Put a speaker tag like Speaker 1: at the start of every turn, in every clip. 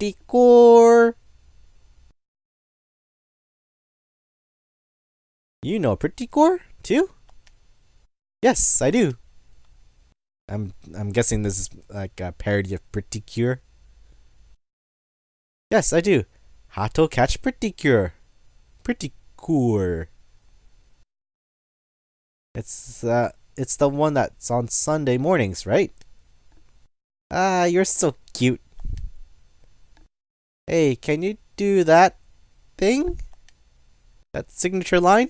Speaker 1: pretty cool. You know Pretty Core too? Yes, I do. I'm guessing this is like a parody of Pretty Cure. Yes, I do. Hato catch Pretty Cure. Pretty cool. It's the one that's on Sunday mornings, right? Ah, you're so cute. Hey, can you do that thing? That signature line?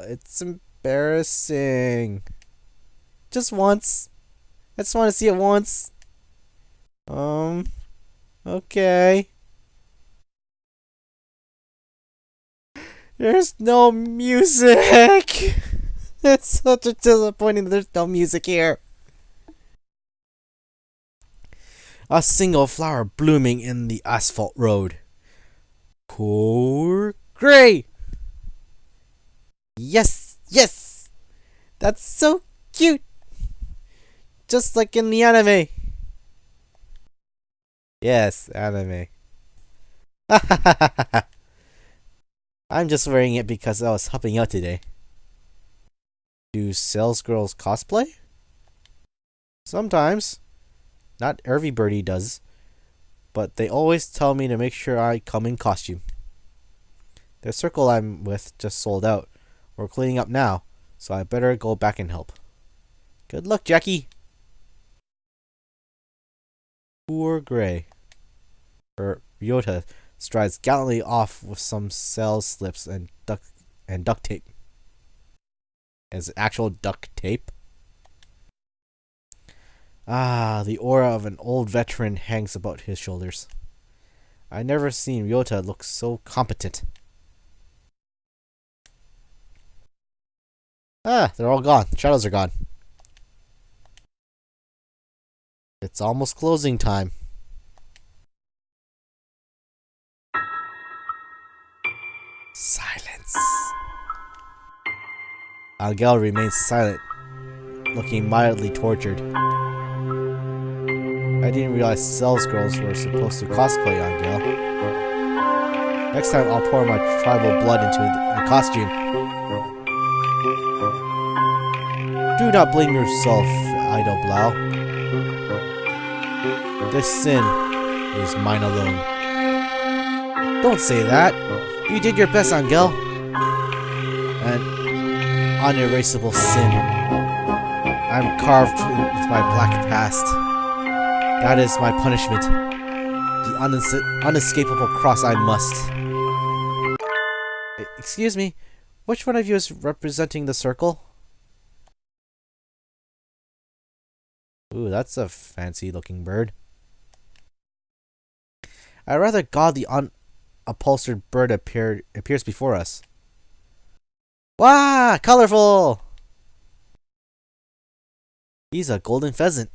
Speaker 1: It's embarrassing. Just once. I just want to see it once. Um, okay. There's no music. It's such a disappointing that there's no music here. A single flower blooming in the asphalt road. Poor gray. Yes, yes. That's so cute. Just like in the anime. Yes, anime. I'm just wearing it because I was helping out today. Do sales girls cosplay? Sometimes. Not everybody does. But they always tell me to make sure I come in costume. The circle I'm with just sold out. We're cleaning up now, so I better go back and help. Good luck, Jackie. Poor Gray. Ryota strides gallantly off with some sales slips and duct tape. Is it actual duct tape? Ah, the aura of an old veteran hangs about his shoulders. I never seen Ryota look so competent. Ah, they're all gone. The shadows are gone. It's almost closing time. Silence. Angel remains silent, looking mildly tortured. I didn't realize sales girls were supposed to cosplay Angel. Next time I'll pour my tribal blood into a costume. Do not blame yourself, Idol Blau. This sin is mine alone. Don't say that. You did your best, Angel. An unerasable sin. I'm carved with my black past. That is my punishment. The unescapable cross I must. Excuse me, which one of you is representing the circle? Ooh, that's a fancy looking bird. I rather God the unupholstered bird appears before us. Wow, colorful! He's a golden pheasant.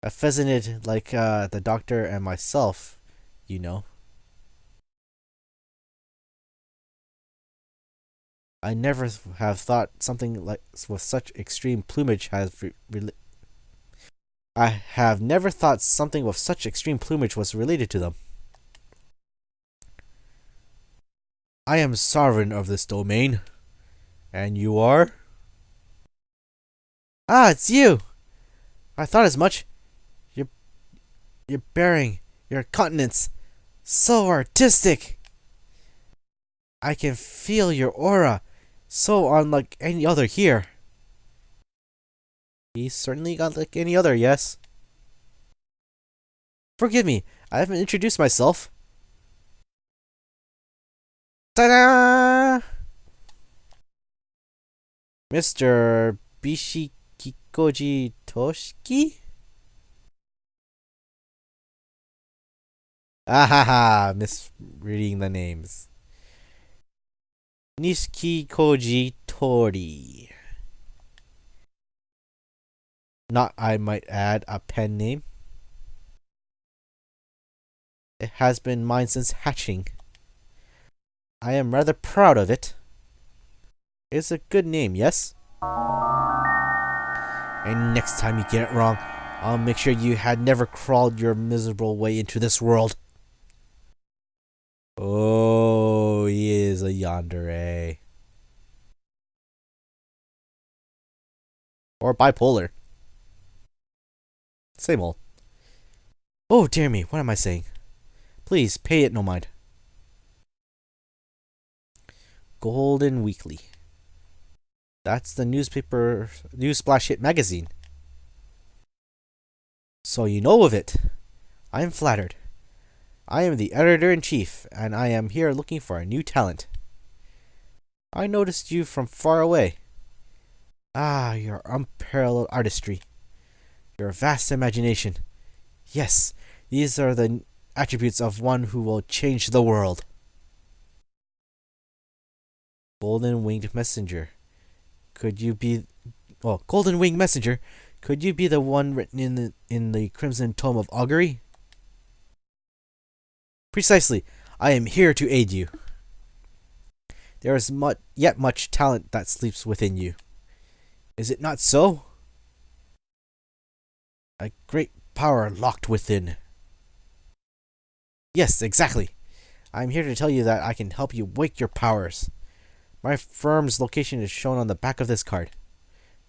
Speaker 1: A pheasanted like the doctor and myself, you know. I never have thought something like with such extreme plumage I have never thought something with such extreme plumage was related to them. I am sovereign of this domain. And you are? Ah, it's you! I thought as much. Your bearing, your countenance, so artistic. I can feel your aura, so unlike any other here. He's certainly not like any other, yes. Forgive me, I haven't introduced myself. Ta-da! Mr. Bishikikoji Toshiki? Ah, misreading the names. Nishiki Tori. Not, I might add, a pen name. It has been mine since hatching. I am rather proud of it. It's a good name, yes? And next time you get it wrong, I'll make sure you had never crawled your miserable way into this world. Oh, he is a yandere. Or bipolar. Same old. Oh, dear me, what am I saying? Please, pay it no mind. Golden Weekly. That's the newspaper, Newsflash Hit magazine. So you know of it. I am flattered. I am the editor-in-chief, and I am here looking for a new talent. I noticed you from far away. Ah, your unparalleled artistry. Your vast imagination. Yes, these are the attributes of one who will change the world. Golden Winged Messenger. Could you be... Oh, Golden Winged Messenger. Could you be the one written in the Crimson Tome of Augury? Precisely. I am here to aid you. There is yet much talent that sleeps within you. Is it not so? A great power locked within. Yes, exactly. I am here to tell you that I can help you wake your powers. My firm's location is shown on the back of this card.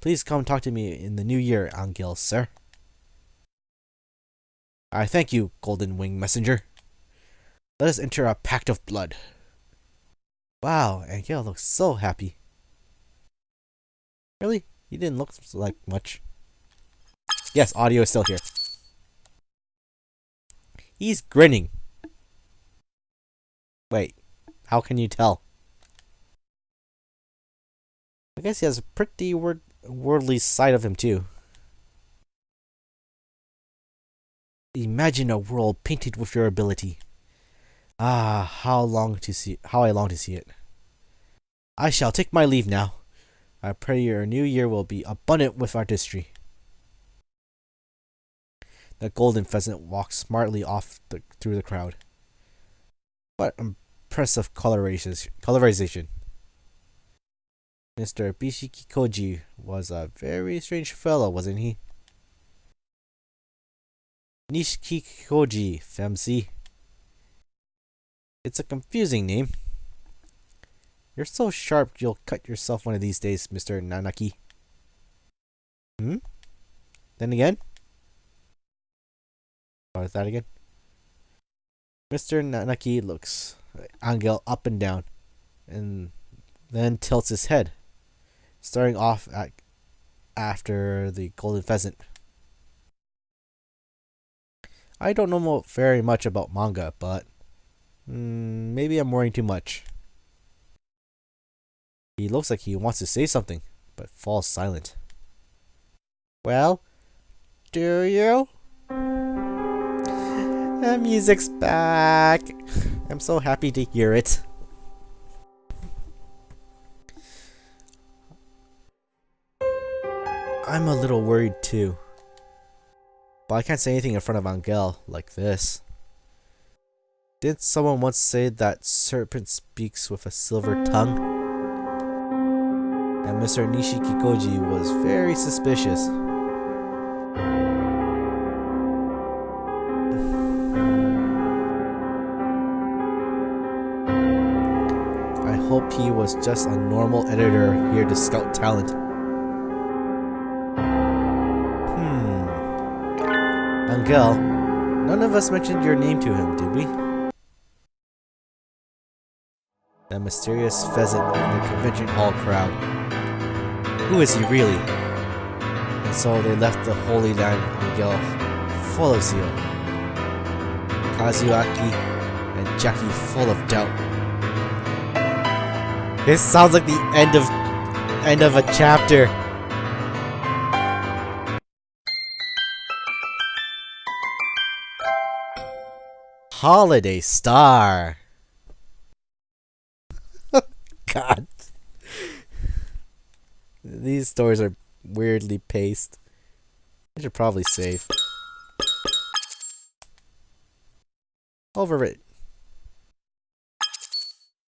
Speaker 1: Please come talk to me in the new year, Angel, sir. I thank you, Golden Wing Messenger. Let us enter a pact of blood. Wow, Angel looks so happy. Really? He didn't look like much. Yes, audio is still here. He's grinning. Wait, how can you tell? I guess he has a pretty worldly side of him too. Imagine a world painted with your ability. Ah, how I long to see it. I shall take my leave now. I pray your new year will be abundant with artistry. The golden pheasant walks smartly off through the crowd. What impressive colorization. Mr. Bishikikoji was a very strange fellow, wasn't he? Nishikikoji, Femsi. It's a confusing name. You're so sharp you'll cut yourself one of these days, Mr. Nanaki. Then again? What is that again? Mr. Nanaki looks Angel up and down, and then tilts his head, starting off after the golden pheasant. I don't know very much about manga, but maybe I'm worrying too much. He looks like he wants to say something, but falls silent. Well, do you? The music's back. I'm so happy to hear it. I'm a little worried too. But I can't say anything in front of Angel like this. Didn't someone once say that serpent speaks with a silver tongue? And Mr. Nishikikoji was very suspicious. I hope he was just a normal editor here to scout talent. Angel, none of us mentioned your name to him, did we? That mysterious pheasant in the convention hall crowd. Who is he really? And so they left the Holy Land, Angel, full of zeal. Kazuaki and Jackie full of doubt. This sounds like the end of a chapter. Holiday Star. God. These stories are weirdly paced. I should probably save. Overwritten.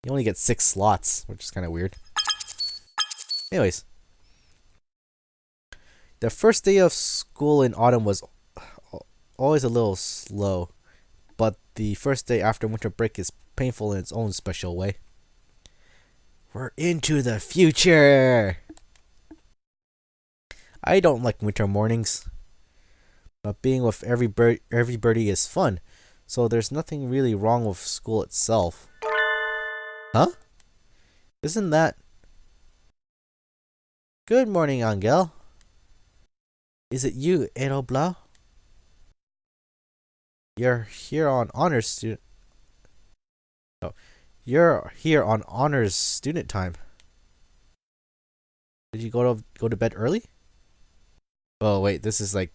Speaker 1: You only get 6 slots, which is kind of weird. Anyways. The first day of school in autumn was always a little slow, but the first day after winter break is painful in its own special way. We're into the future! I don't like winter mornings, but being with everybody is fun, so there's nothing really wrong with school itself. Huh? Isn't that... Good morning, Angel. Is it you, Eroblau? You're here on honors student... Oh, you're here on honors student time. Did you go to bed early? Oh wait, this is like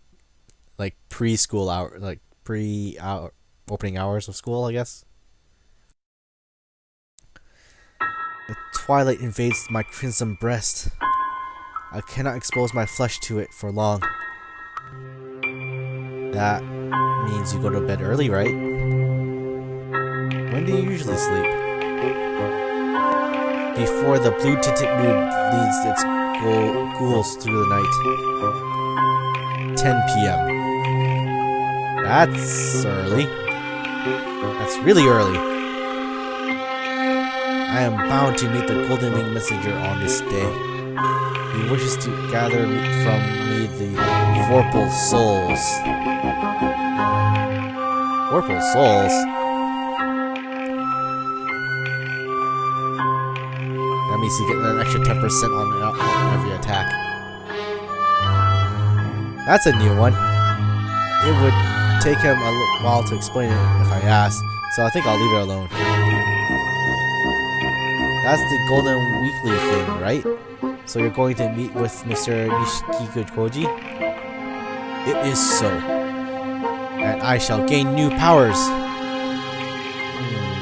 Speaker 1: preschool hour, like pre-hour opening hours of school, I guess. The twilight invades my crimson breast. I cannot expose my flesh to it for long. That means you go to bed early, right? When do you usually sleep? Before the blue-tinted moon leads its ghouls through the night. 10 p.m. That's early. That's really early. I am bound to meet the Golden Winged Messenger on this day. He wishes to gather from me the Vorpal Souls. Vorpal Souls? That means you get an extra 10% on every attack. That's a new one. It would take him a while to explain it if I asked, so I think I'll leave it alone. That's the Golden Weekly thing, right? So you're going to meet with Mr. Nishikikoji? It is so. And I shall gain new powers.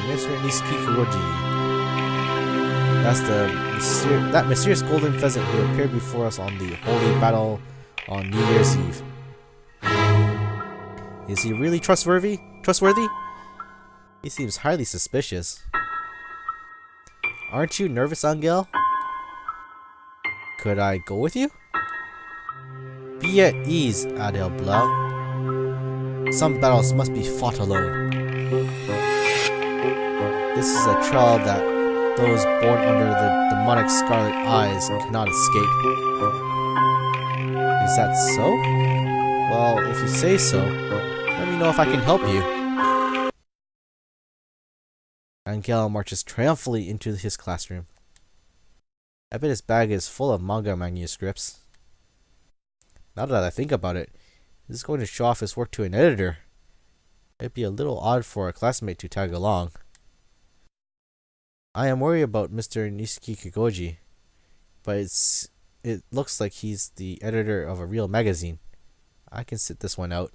Speaker 1: Mr. Nishikikoji. That's that mysterious golden pheasant who appeared before us on the holy battle on New Year's Eve. Is he really trustworthy? He seems highly suspicious. Aren't you nervous, Angel? Could I go with you? Be at ease, Adelblau. Some battles must be fought alone. This is a trial that those born under the demonic scarlet eyes cannot escape. Is that so? Well, if you say so, let me know if I can help you. Angel marches triumphantly into his classroom. I bet his bag is full of manga manuscripts. Now that I think about it, this is going to show off his work to an editor. It'd be a little odd for a classmate to tag along. I am worried about Mr. Nishikikoji, but it looks like he's the editor of a real magazine. I can sit this one out.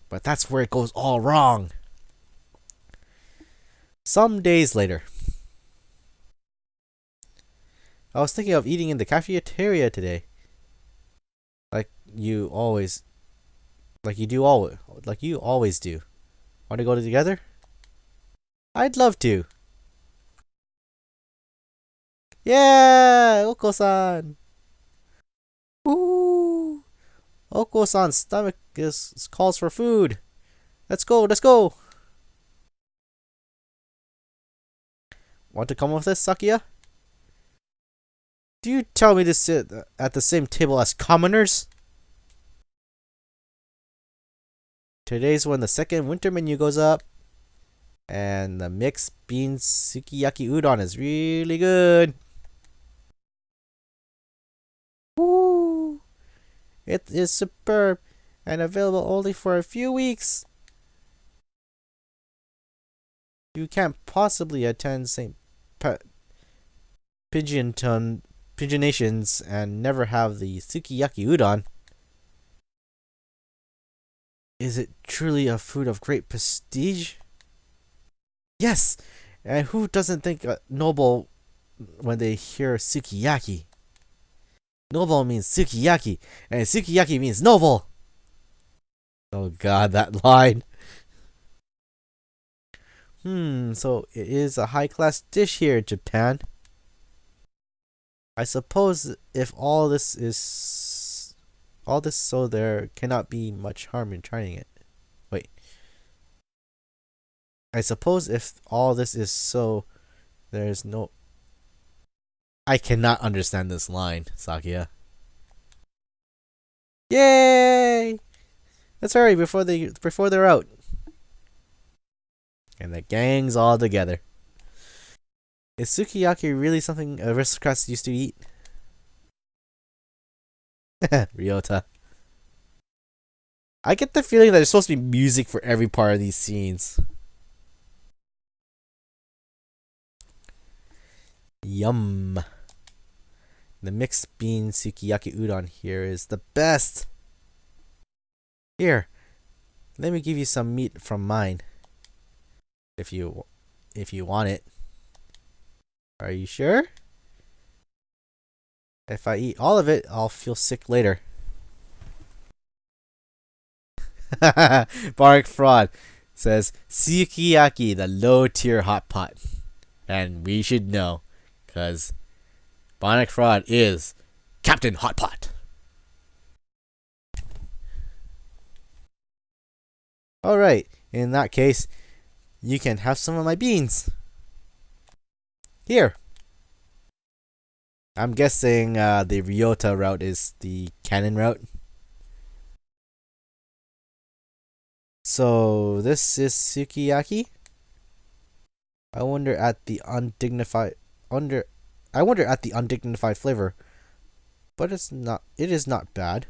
Speaker 1: But that's where it goes all wrong. Some days later. I was thinking of eating in the cafeteria today. Like you always do. Want to go together? I'd love to. Yeah, Oko-san. Ooh. Oko-san's stomach calls for food. Let's go. Want to come with us, Sakia? Do you tell me to sit at the same table as commoners? Today's when the second winter menu goes up. And the mixed beans sukiyaki udon is really good. Woo! It is superb and available only for a few weeks. You can't possibly attend St. Pigeonations and never have the sukiyaki udon. Is it truly a food of great prestige? Yes! And who doesn't think noble when they hear sukiyaki? Noble means sukiyaki, and sukiyaki means noble! Oh god, that line. So it is a high-class dish here in Japan. I suppose if all this so there cannot be much harm in trying it. Wait. I suppose if all this is so, there's no. I cannot understand this line, Sakia. Yay! Let's hurry before they're out. And the gang's all together. Is sukiyaki really something aristocrats used to eat? Ryota. I get the feeling that there's supposed to be music for every part of these scenes. Yum. The mixed bean sukiyaki udon here is the best. Here, let me give you some meat from mine. If you want it. Are you sure? If I eat all of it, I'll feel sick later. Bark Fraud says sukiyaki, the low tier hot pot. And we should know, cause Bionic Fraud is Captain Hot Pot. Alright, in that case, you can have some of my beans. Here. I'm guessing the Ryota route is the canon route. So this is sukiyaki. I wonder at the undignified flavor, but it is not bad.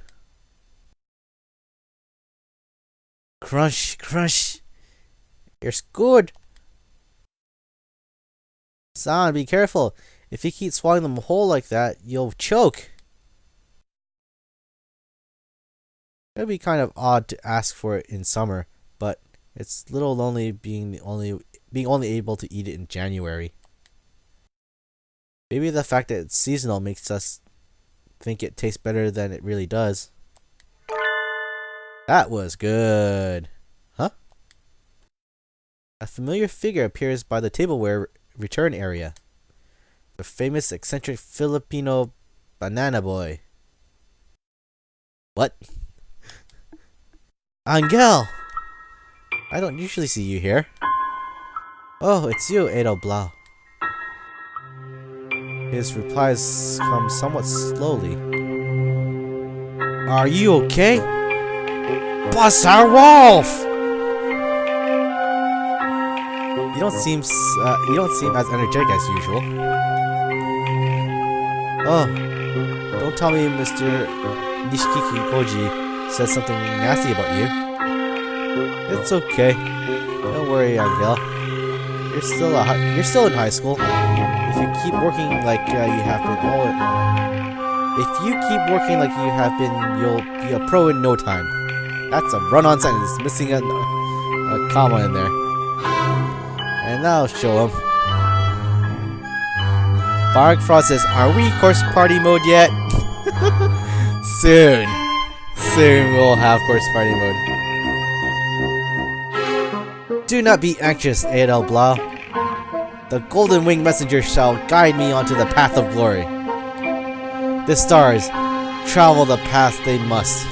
Speaker 1: Crunch, crunch. It's good. San, be careful. If you keep swallowing them whole like that, you'll choke. It'd be kind of odd to ask for it in summer, but it's a little lonely being only able to eat it in January. Maybe the fact that it's seasonal makes us think it tastes better than it really does. That was good. Huh? A familiar figure appears by the tableware return area. The famous eccentric Filipino banana boy. What? Angel! I don't usually see you here. Oh, it's you, Edo Blau. His replies come somewhat slowly. Are you okay? Buster Wolf! You don't seem as energetic as usual. Oh, don't tell me Mr. Nishiki Koji said something nasty about you. It's okay. Don't worry, Angel. You're still in high school. If you keep working like you have been, you'll be a pro in no time. That's a run-on sentence, missing a comma in there. And that'll show him. Bark Frost says, "Are we course party mode yet?" Soon we'll have course party mode. Do not be anxious, Adel Blau. The golden winged messenger shall guide me onto the path of glory. The stars travel the path they must.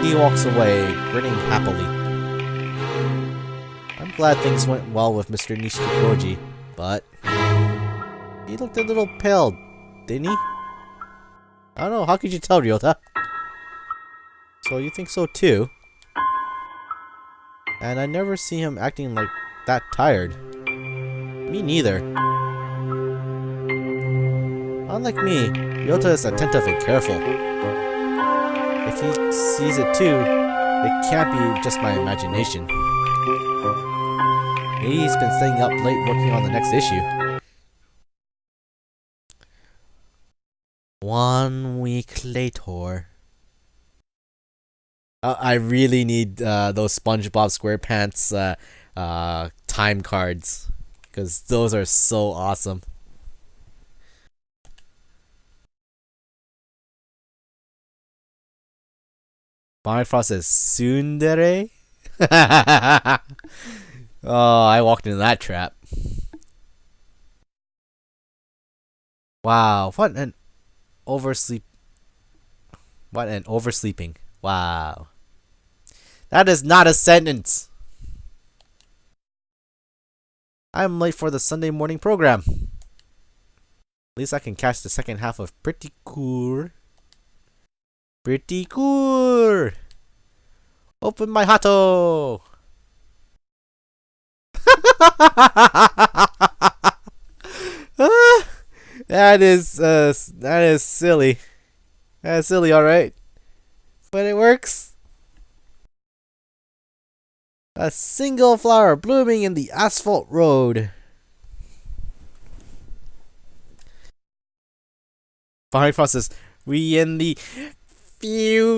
Speaker 1: He walks away, grinning happily. I'm glad things went well with Mr. Nishikoji, but he looked a little pale, didn't he? I don't know, how could you tell, Ryota? So you think so too? And I never see him acting like that tired. Me neither. Unlike me, Ryota is attentive and careful. If he sees it too, it can't be just my imagination. Maybe he's been staying up late working on the next issue. 1 week later. I really need those SpongeBob SquarePants time cards, because those are so awesome. Bonnie Frost says tsundere? Oh, I walked into that trap. Wow, what an oversleep. What an oversleeping. Wow. That is not a sentence. I'm late for the Sunday morning program. At least I can catch the second half of Pretty Cool. Pretty Cool! Open my Hato! That is silly. That's silly, alright. But it works. A single flower blooming in the asphalt road. Fine process. We in the future.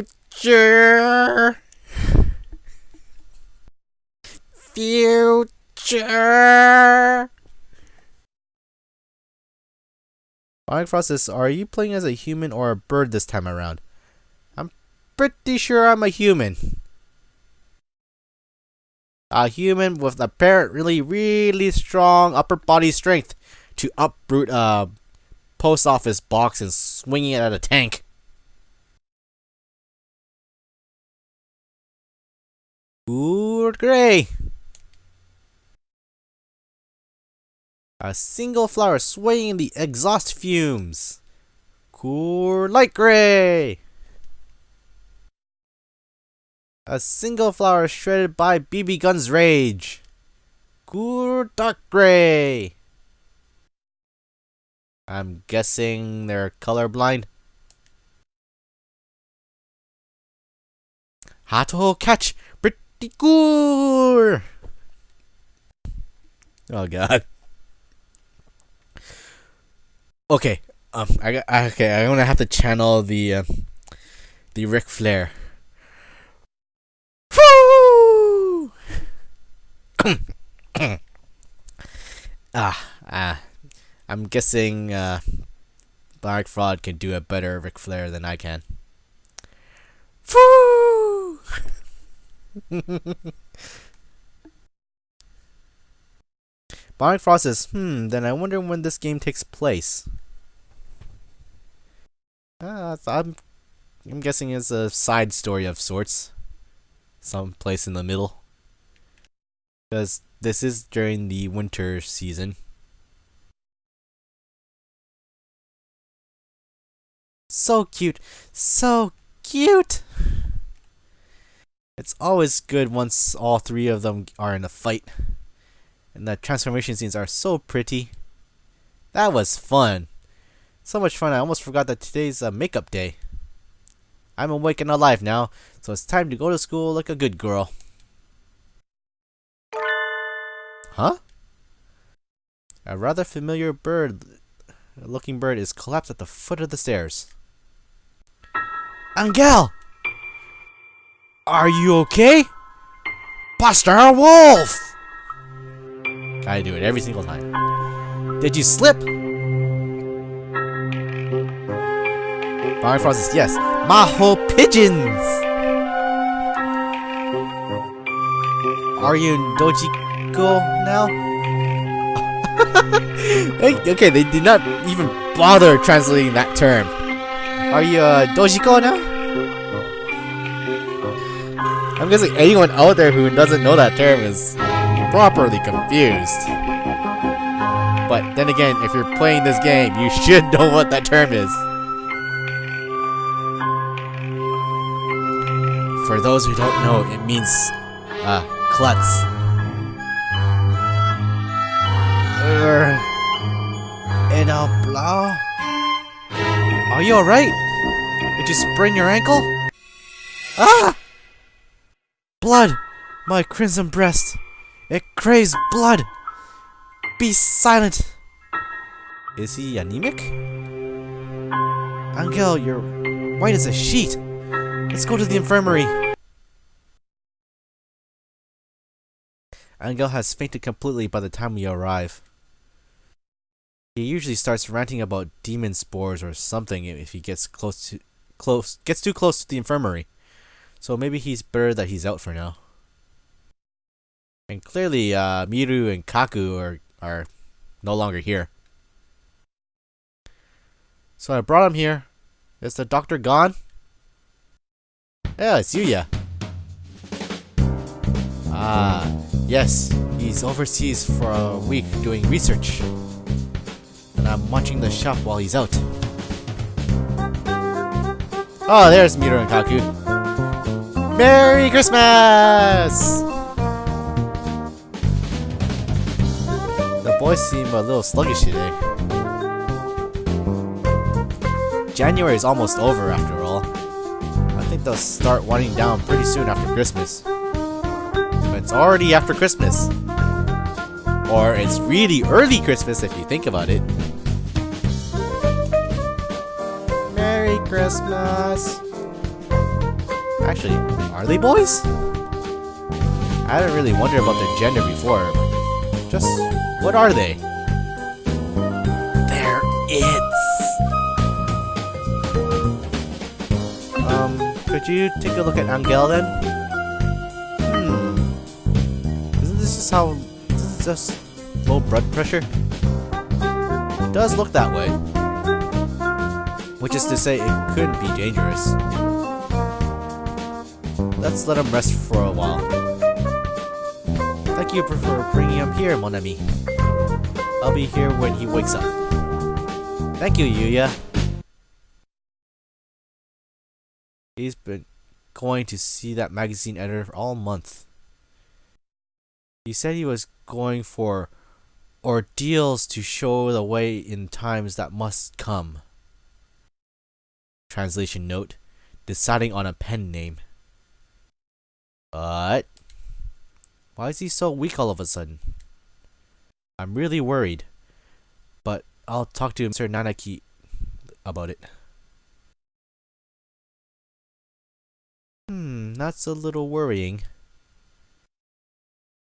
Speaker 1: Future. Fine process. Are you playing as a human or a bird this time around? I'm pretty sure I'm a human. A human with apparently really strong upper body strength to uproot a post office box and swinging it at a tank. Ooh, gray. A single flower swaying in the exhaust fumes. Cool light gray. A single flower shredded by BB gun's rage. Cool dark gray. I'm guessing they're colorblind. Hatoful catch. Pretty cool. Oh god. Okay. I'm gonna have to channel the Ric Flair. Woo! I'm guessing Black Fraud can do a better Ric Flair than I can. Woo! Black Fraud says, then I wonder when this game takes place. I'm guessing it's a side story of sorts. Someplace in the middle. Because this is during the winter season. So cute. So cute! It's always good once all three of them are in a fight. And the transformation scenes are so pretty. That was fun. So much fun I almost forgot that today's makeup day. I'm awake and alive now, so it's time to go to school like a good girl. Huh? A rather familiar looking bird is collapsed at the foot of the stairs. Angel! Are you okay? Buster Wolf! Gotta do it every single time. Did you slip? Fire Frost says yes. Maho pigeons! Are you in Dojiko now? Okay, they did not even bother translating that term. Are you Dojiko now? I'm guessing anyone out there who doesn't know that term is properly confused. But then again, if you're playing this game, you should know what that term is. For those who don't know, it means klutz. And blah. Are you alright? Did you sprain your ankle? Ah! Blood! My crimson breast. It craves blood. Be silent. Is he anemic? Angel, you're white as a sheet. Let's go to the infirmary. Angel has fainted completely by the time we arrive. He usually starts ranting about demon spores or something if he gets too close to the infirmary. So maybe he's better that he's out for now. And clearly, Miru and Kaku are no longer here. So I brought him here. Is the doctor gone? Yeah, it's Yuya. Ah, yes. He's overseas for a week doing research. And I'm watching the shop while he's out. Oh, there's Miro and Kaku. Merry Christmas! The boys seem a little sluggish today. January is almost over after all. I think they'll start winding down pretty soon after Christmas. But it's already after Christmas. Or it's really early Christmas if you think about it. Merry Christmas! Actually, are they boys? I haven't really wondered about their gender before. Just, what are they? They're its! Could you take a look at Angel then? Isn't this just how... Is this just low blood pressure? It does look that way. Which is to say, it could be dangerous. Let's let him rest for a while. Thank you for bringing him here, mon ami. I'll be here when he wakes up. Thank you, Yuya. He's been going to see that magazine editor all month. He said he was going for ordeals to show the way in times that must come. Translation note: deciding on a pen name. But why is he so weak all of a sudden? I'm really worried. But I'll talk to Mr. Nanaki about it. That's a little worrying.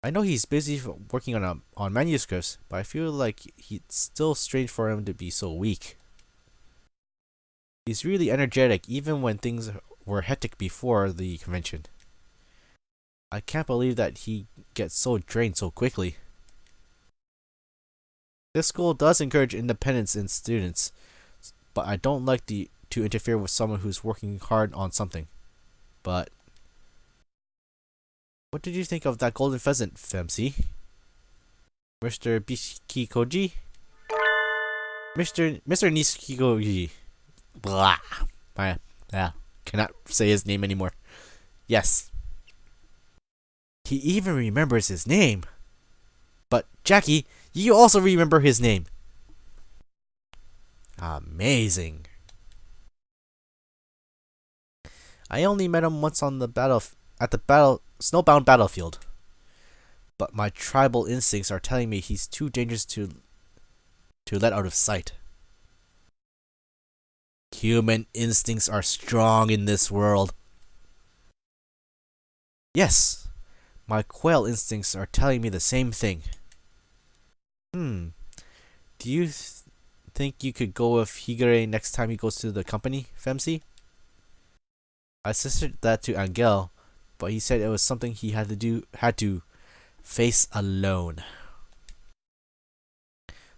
Speaker 1: I know he's busy working on manuscripts, but I feel like it's still strange for him to be so weak. He's really energetic even when things were hectic before the convention. I can't believe that he gets so drained so quickly. This school does encourage independence in students, but I don't like to interfere with someone who's working hard on something. But what did you think of that golden pheasant, Femsi? Mr. Bishikoji? Mr. Nishikoji. Blah. I cannot say his name anymore. Yes. He even remembers his name. But Jackie, you also remember his name. Amazing. I only met him once on the snowbound battlefield. But my tribal instincts are telling me he's too dangerous to let out of sight. Human instincts are strong in this world. Yes, my quail instincts are telling me the same thing. Do you think you could go with Higure next time he goes to the company, Femsi? I suggested that to Angel, but he said it was something he had to face alone.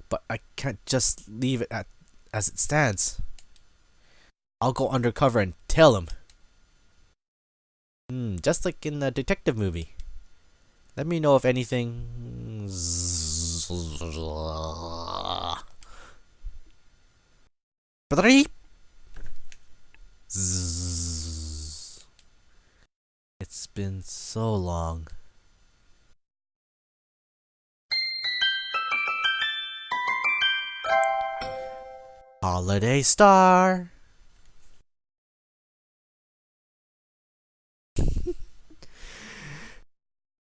Speaker 1: But I can't just leave it as it stands. I'll go undercover and tell him. Just like in the detective movie. Let me know if anything... It's been so long. Holiday Star.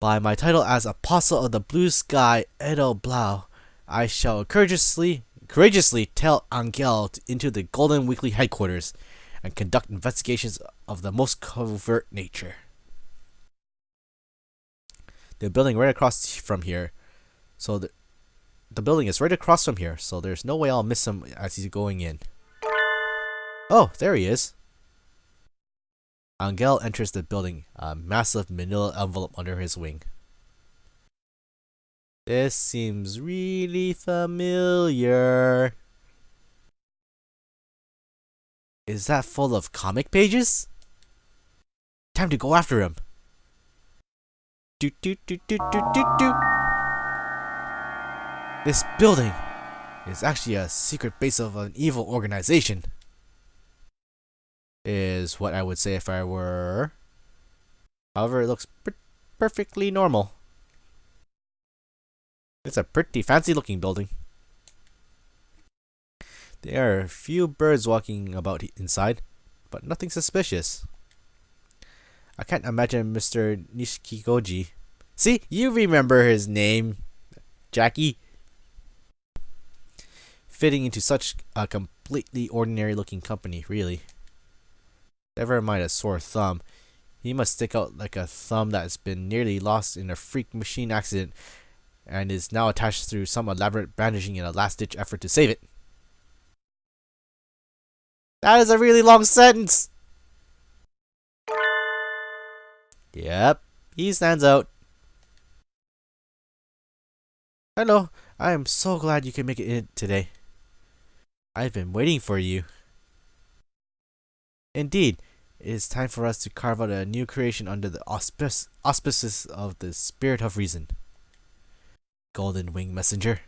Speaker 1: By my title as Apostle of the Blue Sky, Edo Blau, I shall courageously tell Angel into the Golden Weekly headquarters and conduct investigations of the most covert nature. The building right across from here, so the building is right across from here, so there's no way I'll miss him as he's going in. Oh, there he is. Angel enters the building, a massive manila envelope under his wing. This seems really familiar. Is that full of comic pages? Time to go after him. Do do do do do do do. This building is actually a secret base of an evil organization. Is what I would say if I were. However, it looks perfectly normal. It's a pretty fancy looking building. There are a few birds walking about inside, but nothing suspicious. I can't imagine Mr. Nishikikoji. See, you remember his name, Jackie. Fitting into such a completely ordinary looking company, really. Never mind a sore thumb. He must stick out like a thumb that's been nearly lost in a freak machine accident and is now attached through some elaborate bandaging in a last-ditch effort to save it. That is a really long sentence! Yep, he stands out. Hello, I am so glad you can make it in today. I've been waiting for you. Indeed, it is time for us to carve out a new creation under the auspices of the Spirit of Reason. Golden Wing Messenger.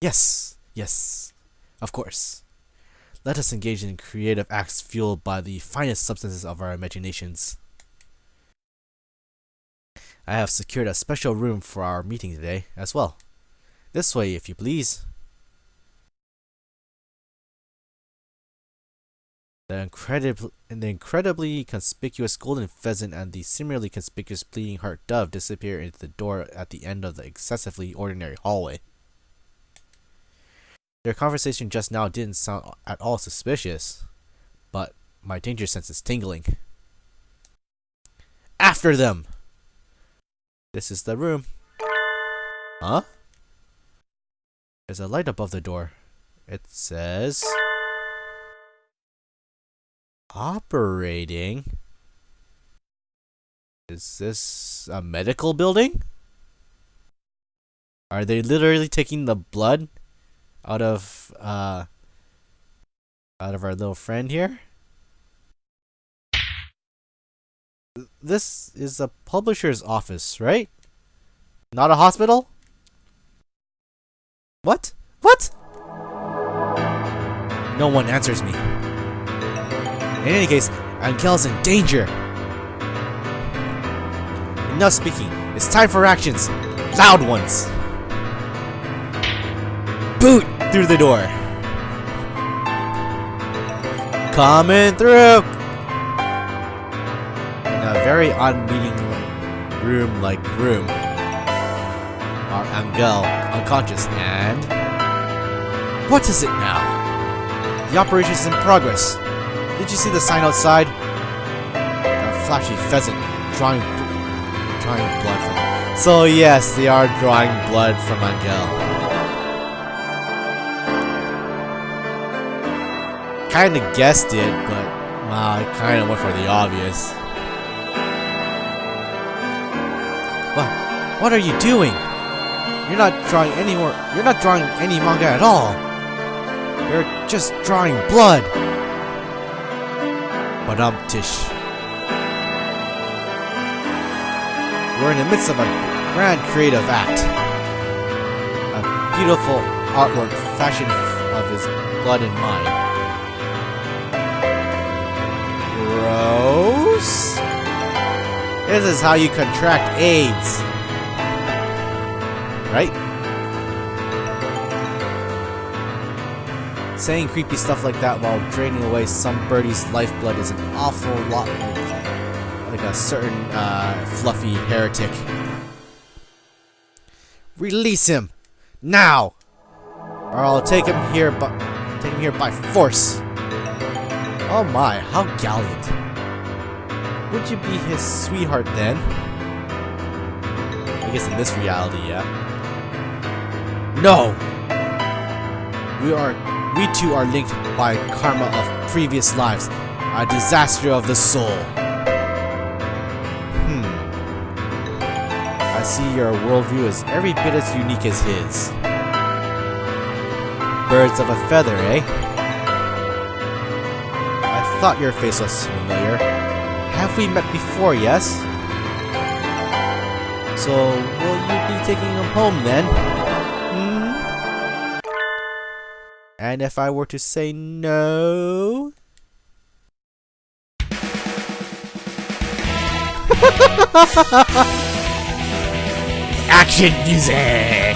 Speaker 1: Yes, of course. Let us engage in creative acts fueled by the finest substances of our imaginations. I have secured a special room for our meeting today as well. This way, if you please. The incredibly conspicuous golden pheasant and the similarly conspicuous bleeding heart dove disappear into the door at the end of the excessively ordinary hallway. Their conversation just now didn't sound at all suspicious, but my danger sense is tingling. After them! This is the room. Huh? There's a light above the door. It says... Operating? Is this a medical building? Are they literally taking the blood out of our little friend here? This is a publisher's office, right? Not a hospital? What? What? No one answers me. In any case, Angel's in danger. Enough speaking. It's time for actions. Loud ones. Boot through the door. Coming through. In a very unmeaning room are Angel unconscious and... What is it now? The operation is in progress. Did you see the sign outside? A flashy pheasant drawing blood from... So yes, they are drawing blood from Angel. Kinda guessed it, but I kinda went for the obvious. What are you doing? You're not drawing any manga at all. You're just drawing blood. But Tish. We're in the midst of a grand creative act. A beautiful artwork fashioned of his blood and mind. Gross? This is how you contract AIDS. Right? Saying creepy stuff like that while draining away some birdie's lifeblood is an awful lot like a certain fluffy heretic. Release him now, or I'll take him here by force. Oh my, how gallant! Would you be his sweetheart then? I guess in this reality, yeah. No, we two are linked by karma of previous lives, a disaster of the soul. I see your worldview is every bit as unique as his. Birds of a feather, eh? thought your face was familiar. Have we met before, yes? So, will you be taking him home then? Hmm? And if I were to say no? Action music!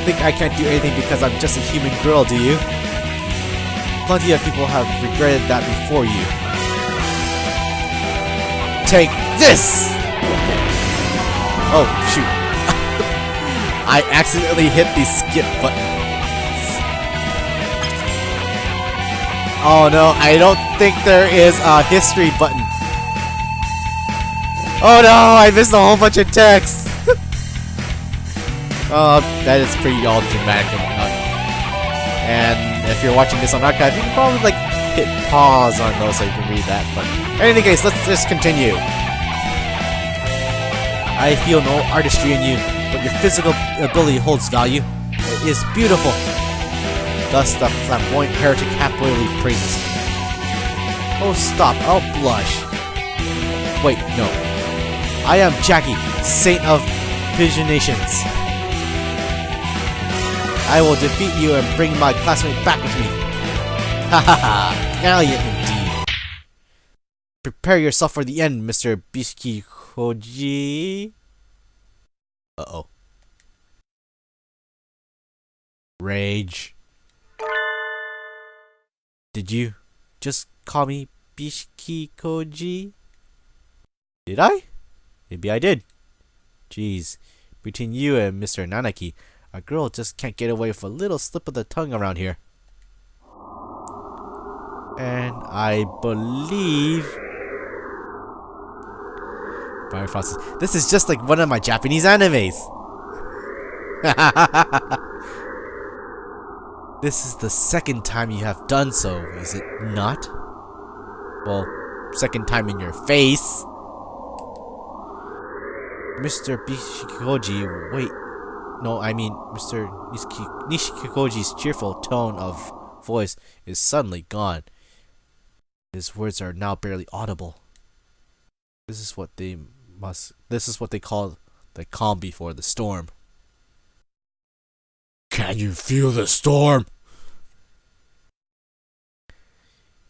Speaker 1: Think I can't do anything because I'm just a human girl, do you? Plenty of people have regretted that before you. Take this! Oh, shoot. I accidentally hit the skip button. Oh no, I don't think there is a history button. Oh no, I missed a whole bunch of text. Oh, that is pretty all dramatic and whatnot. And if you're watching this on archive, you can probably like hit pause on those so you can read that. But in any case, let's just continue. I feel no artistry in you, but your physical ability holds value. It is beautiful. Thus the flamboyant heretic happily praises me. Oh stop, I'll blush. Wait, no. I am Jackie, Saint of Visionations. I will defeat you and bring my classmate back with me. Ha ha ha! Valiant indeed. Prepare yourself for the end, Mr. Bishiki Koji. Uh-oh. Rage. Did you just call me Bishiki Koji? Did I? Maybe I did. Jeez. Between you and Mr. Nanaki, a girl just can't get away with a little slip of the tongue around here. And I believe... Fire Frost. This is just like one of my Japanese animes. This is the second time you have done so, is it not? Well, second time in your face. Mr. Bishikoji, wait. No, I mean, Mr. Nishikikoji's cheerful tone of voice is suddenly gone. His words are now barely audible. This is what they call the calm before the storm. Can you feel the storm?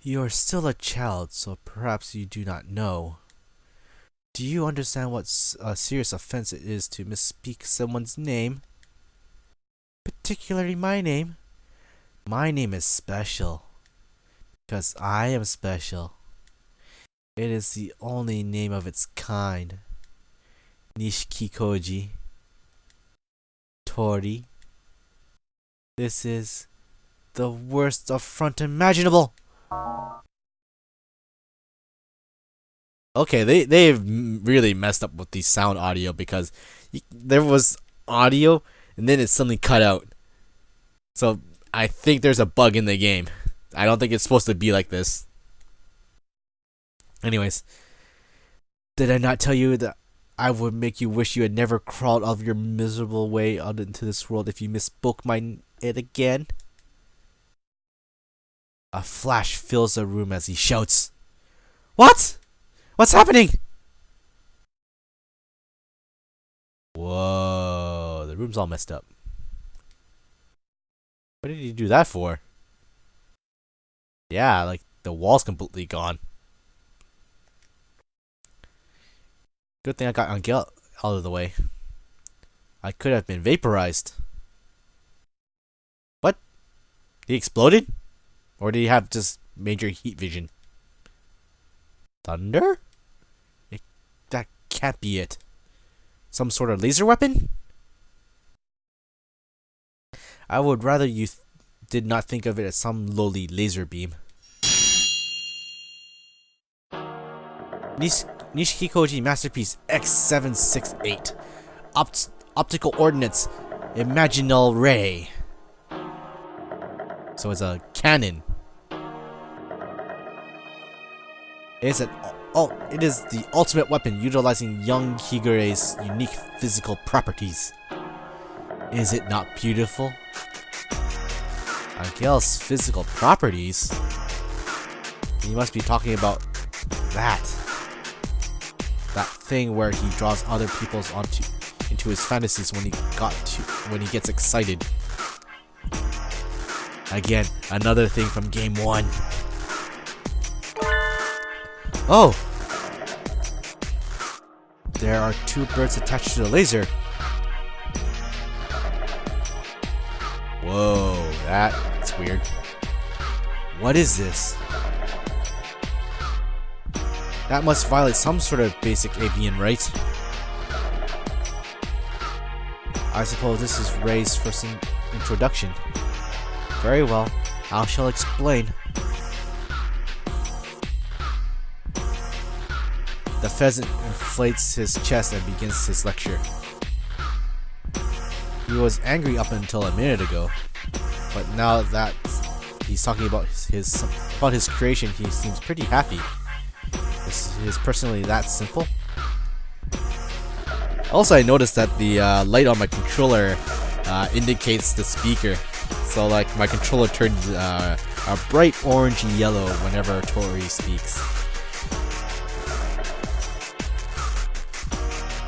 Speaker 1: You are still a child, so perhaps you do not know. Do you understand what a serious offense it is to misspeak someone's name? Particularly my name. My name is special. Because I am special. It is the only name of its kind. Nishikikoji. Tori. This is the worst affront imaginable. Okay, they've really messed up with the sound audio because there was audio and then it suddenly cut out. So I think there's a bug in the game. I don't think it's supposed to be like this. Anyways, did I not tell you that I would make you wish you had never crawled out of your miserable way out into this world if you misspoke it again? A flash fills the room as he shouts. What? What's happening? Whoa, the room's all messed up. What did he do that for? Yeah, like the wall's completely gone. Good thing I got Angel out of the way. I could have been vaporized. What? He exploded? Or did he have just major heat vision? Thunder? That can't be it. Some sort of laser weapon? I would rather you did not think of it as some lowly laser beam. Nishikikoji Masterpiece X768. Optical Ordnance Imaginal Ray. So it's a cannon. It is the ultimate weapon utilizing young Higure's unique physical properties. Is it not beautiful? Angel's physical properties? You must be talking about that. That thing where he draws other people's into his fantasies when he gets excited. Again, another thing from game 1. Oh! There are 2 birds attached to the laser. Whoa, that's weird. What is this? That must violate some sort of basic avian right. I suppose this is Ray's first introduction. Very well, I shall explain. The pheasant inflates his chest and begins his lecture. He was angry up until a minute ago, but now that he's talking about his creation, he seems pretty happy. Is personally that simple? Also, I noticed that the light on my controller indicates the speaker. So, like, my controller turns a bright orange and yellow whenever Tori speaks.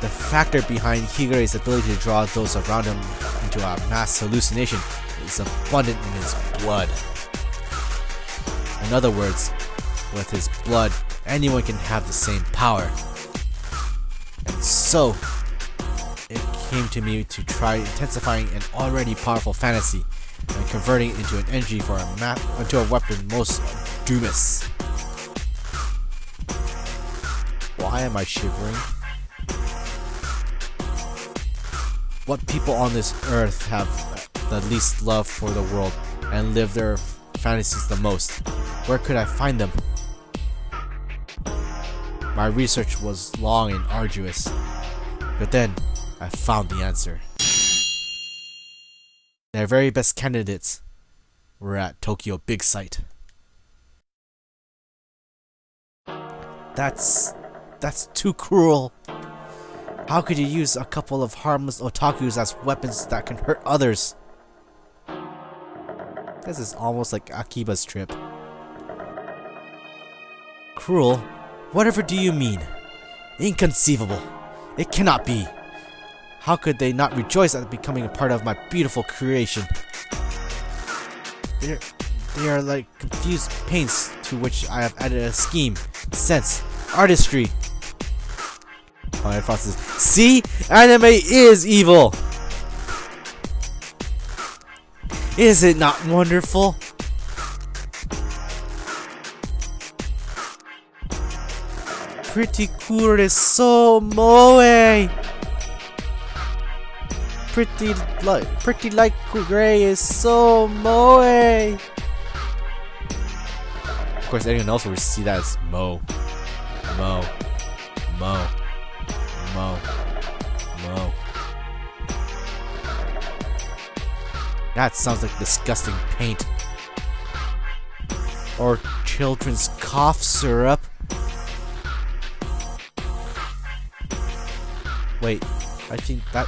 Speaker 1: The factor behind Higure's ability to draw those around him into a mass hallucination is abundant in his blood. In other words, with his blood, anyone can have the same power. And so, it came to me to try intensifying an already powerful fantasy and converting it into an energy for into a weapon most doomous. Why am I shivering? What people on this earth have the least love for the world and live their fantasies the most? Where could I find them? My research was long and arduous, but then I found the answer. Their very best candidates were at Tokyo Big Sight. That's too cruel. How could you use a couple of harmless otakus as weapons that can hurt others? This is almost like Akiba's trip. Cruel? Whatever do you mean? Inconceivable. It cannot be. How could they not rejoice at becoming a part of my beautiful creation? They are like confused paints to which I have added a scheme, sense, artistry. My thoughts is, see? Anime is evil! Is it not wonderful? Pretty cool is so moe. Pretty like gray is so moe. Of course, anyone else will see that as mo. That sounds like disgusting paint. Or children's cough syrup. Wait, I think that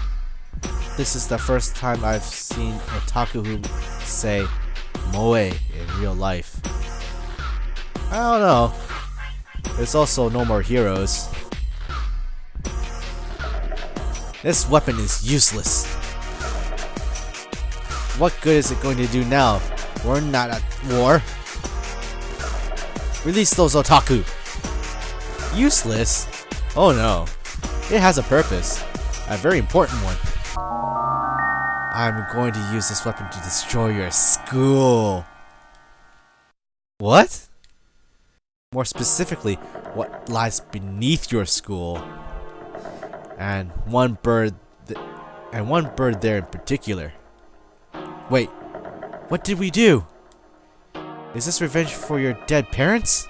Speaker 1: this is the first time I've seen otaku who say moe in real life. I don't know. There's also no more heroes. This weapon is useless. What good is it going to do now? We're not at war. Release those otaku. Useless? Oh no. It has a purpose. A very important one. I'm going to use this weapon to destroy your school. What? More specifically, what lies beneath your school. And one bird there in particular. Wait, what did we do? Is this revenge for your dead parents?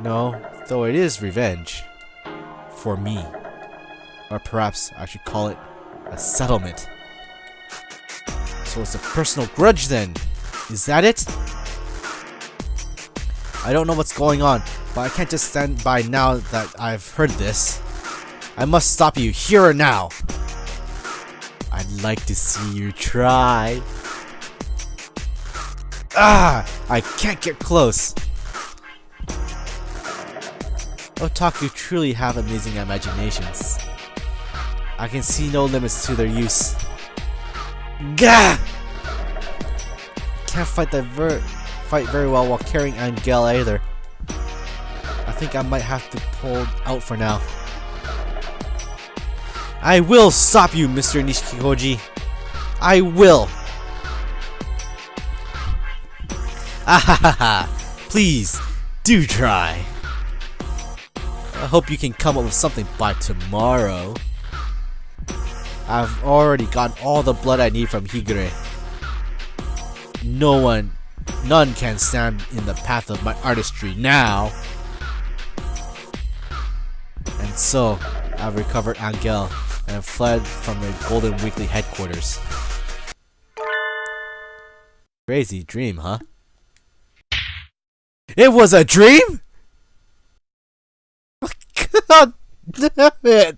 Speaker 1: No, though it is revenge. For me. Or perhaps I should call it a settlement. So it's a personal grudge then. Is that it? I don't know what's going on, but I can't just stand by now that I've heard this. I must stop you here or now. I'd like to see you try. Ah! I can't get close! Otaku truly have amazing imaginations. I can see no limits to their use. Gah! Can't fight very well while carrying Angel either. I think I might have to pull out for now. I will stop you, Mr. Nishikikoji. I will. Ahahaha. Please, do try. I hope you can come up with something by tomorrow. I've already gotten all the blood I need from Higure. None can stand in the path of my artistry now. And so, I've recovered Angel and fled from the Golden Weekly headquarters. Crazy dream, huh? It was a dream?! God damn it!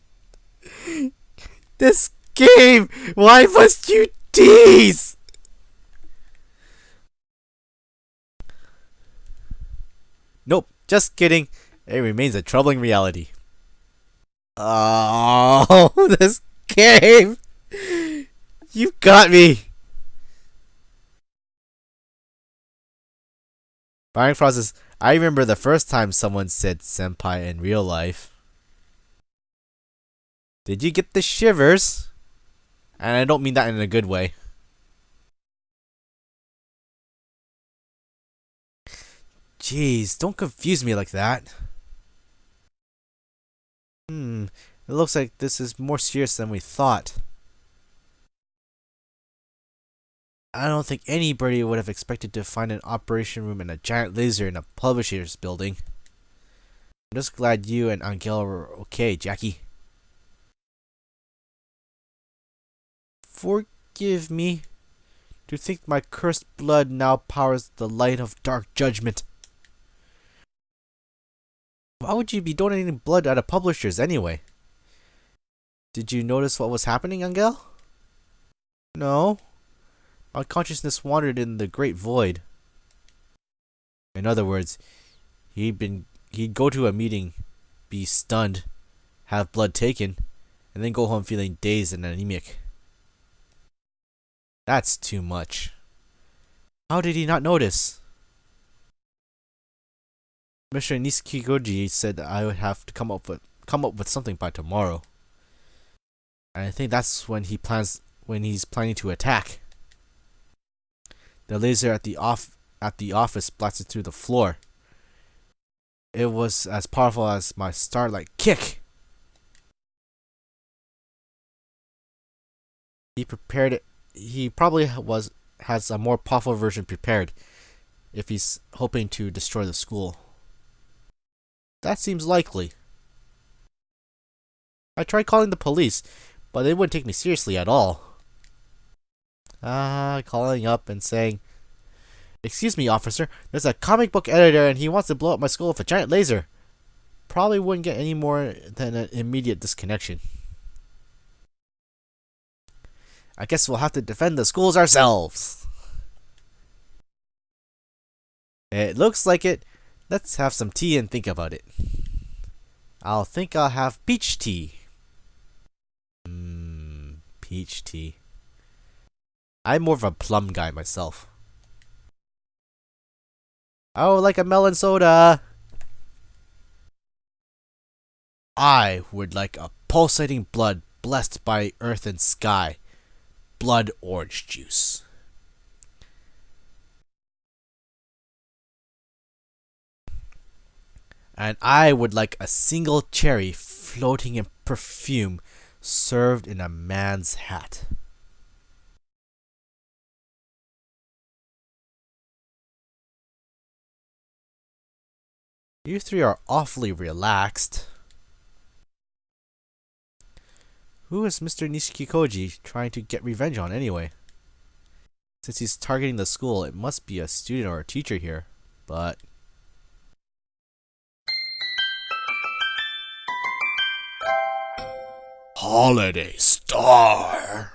Speaker 1: This game! Why must you tease? Nope, just kidding. It remains a troubling reality. Oh, this game! You got me! Firing process. I remember the first time someone said senpai in real life. Did you get the shivers? And I don't mean that in a good way. Jeez, don't confuse me like that. It looks like this is more serious than we thought. I don't think anybody would have expected to find an operation room and a giant laser in a publisher's building. I'm just glad you and Angel were okay, Jackie. Forgive me. To think my cursed blood now powers the light of dark judgment. Why would you be donating blood at a publisher's anyway? Did you notice what was happening, Angel? No. My consciousness wandered in the great void. In other words, he'd go to a meeting, be stunned, have blood taken, and then go home feeling dazed and anemic. That's too much. How did he not notice? Mr. Nishikikoji said that I would have to come up with something by tomorrow. And I think that's when he's planning to attack. The laser at the office blasted through the floor. It was as powerful as my starlight kick. He prepared it. He probably has a more powerful version prepared if he's hoping to destroy the school. That seems likely. I tried calling the police, but they wouldn't take me seriously at all. Calling up and saying, "Excuse me, officer, there's a comic book editor and he wants to blow up my school with a giant laser." Probably wouldn't get any more than an immediate disconnection. I guess we'll have to defend the schools ourselves. It looks like it. Let's have some tea and think about it. I'll have peach tea. Peach tea. I'm more of a plum guy myself. Oh, like a melon soda. I would like a pulsating blood blessed by earth and sky. Blood orange juice. And I would like a single cherry floating in perfume served in a man's hat. You three are awfully relaxed. Who is Mr. Nishikikoji trying to get revenge on anyway? Since he's targeting the school, it must be a student or a teacher here, but... Holiday Star!